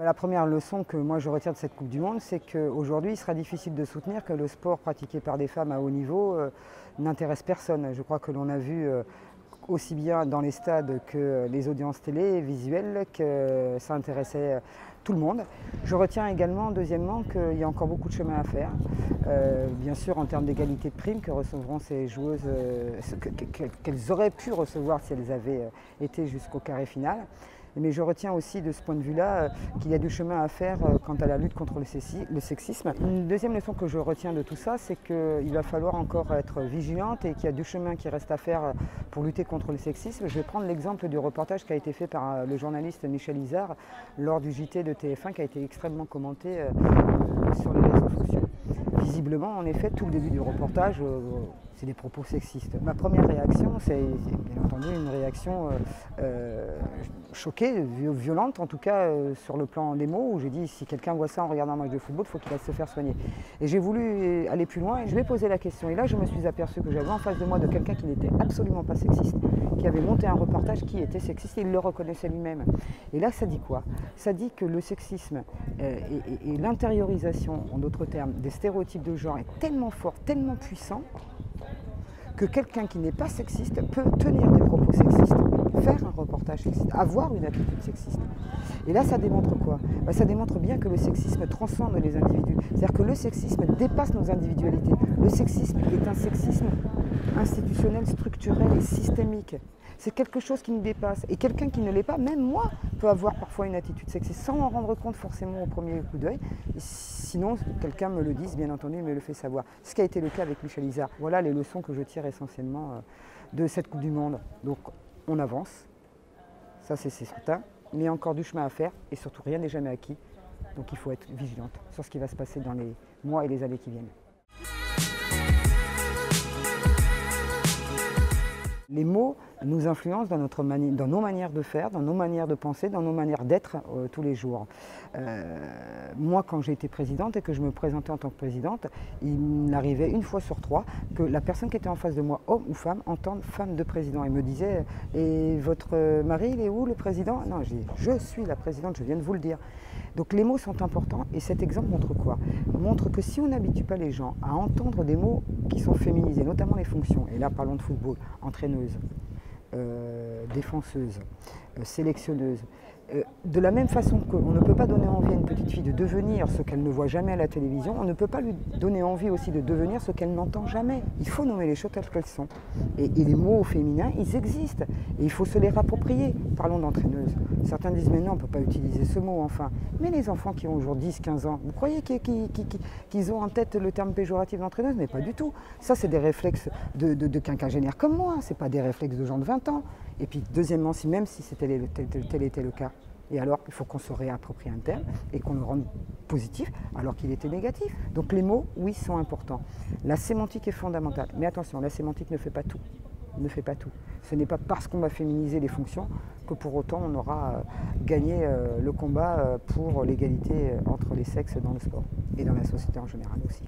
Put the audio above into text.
La première leçon que moi je retire de cette Coupe du Monde, c'est qu'aujourd'hui il sera difficile de soutenir que le sport pratiqué par des femmes à haut niveau n'intéresse personne. Je crois que l'on a vu aussi bien dans les stades que les audiences télé visuelles que ça intéressait tout le monde. Je retiens également, deuxièmement, qu'il y a encore beaucoup de chemin à faire. Bien sûr, en termes d'égalité de primes que recevront ces joueuses, qu'elles auraient pu recevoir si elles avaient été jusqu'au carré final. Mais je retiens aussi de ce point de vue-là qu'il y a du chemin à faire quant à la lutte contre le sexisme. Une deuxième leçon que je retiens de tout ça, c'est qu'il va falloir encore être vigilante et qu'il y a du chemin qui reste à faire pour lutter contre le sexisme. Je vais prendre l'exemple du reportage qui a été fait par le journaliste Michel Izard lors du JT de TF1 qui a été extrêmement commenté sur les réseaux sociaux. Visiblement, en effet, tout le début du reportage, c'est des propos sexistes. Ma première réaction, c'est bien entendu une réaction choquée, violente en tout cas sur le plan des mots, où j'ai dit si quelqu'un voit ça en regardant un match de football, il faut qu'il aille se faire soigner. Et j'ai voulu aller plus loin et je lui ai posé la question. Et là, je me suis aperçu que j'avais en face de moi de quelqu'un qui n'était absolument pas sexiste, qui avait monté un reportage qui était sexiste et il le reconnaissait lui-même. Et là, ça dit quoi? Ça dit que le sexisme et l'intériorisation, en d'autres termes, des stéréotypes de genre est tellement fort, tellement puissant, que quelqu'un qui n'est pas sexiste peut tenir des propos sexistes, faire un reportage sexiste, avoir une attitude sexiste. Et là, ça démontre quoi? Ça démontre bien que le sexisme transcende les individus. C'est-à-dire que le sexisme dépasse nos individualités. Le sexisme est un sexisme institutionnel, structurel et systémique. C'est quelque chose qui nous dépasse. Et quelqu'un qui ne l'est pas, même moi, peut avoir parfois une attitude sexiste sans en rendre compte forcément au premier coup d'œil. Sinon, quelqu'un me le dise, bien entendu, me le fait savoir. Ce qui a été le cas avec Michel Izard. Voilà les leçons que je tire essentiellement de cette Coupe du Monde. Donc, on avance, ça c'est certain, mais il y a encore du chemin à faire et surtout rien n'est jamais acquis. Donc il faut être vigilante sur ce qui va se passer dans les mois et les années qui viennent. Les mots nous influencent dans nos manières de faire, dans nos manières de penser, dans nos manières d'être tous les jours. Moi, quand j'ai été présidente et que je me présentais en tant que présidente, il arrivait une fois sur trois que la personne qui était en face de moi, homme ou femme, entende femme de président et me disait « Et votre mari, il est où le président ?» Non, je dis « Je suis la présidente, je viens de vous le dire ». Donc les mots sont importants et cet exemple montre quoi? Montre que si on n'habitue pas les gens à entendre des mots qui sont féminisés, notamment les fonctions, et là parlons de football, entraîneuse, défenseuse, sélectionneuse, de la même façon qu'on ne peut pas donner envie à une petite fille de devenir ce qu'elle ne voit jamais à la télévision, on ne peut pas lui donner envie aussi de devenir ce qu'elle n'entend jamais. Il faut nommer les choses telles qu'elles sont. Et les mots féminins, ils existent. Et il faut se les rapproprier. Parlons d'entraîneuse. Certains disent, mais non, on ne peut pas utiliser ce mot, enfin. Mais les enfants qui ont aujourd'hui 10-15 ans, vous croyez qu'ils ont en tête le terme péjoratif d'entraîneuse? Mais pas du tout. Ça, c'est des réflexes de quinquagénaires comme moi. Ce n'est pas des réflexes de gens de 20 ans. Et puis, deuxièmement, même si tel était le cas, et alors il faut qu'on se réapproprie un terme et qu'on le rende positif alors qu'il était négatif. Donc les mots, oui, sont importants. La sémantique est fondamentale. Mais attention, la sémantique ne fait pas tout. Ne fait pas tout. Ce n'est pas parce qu'on va féminiser les fonctions que pour autant on aura gagné le combat pour l'égalité entre les sexes dans le sport et dans la société en général aussi.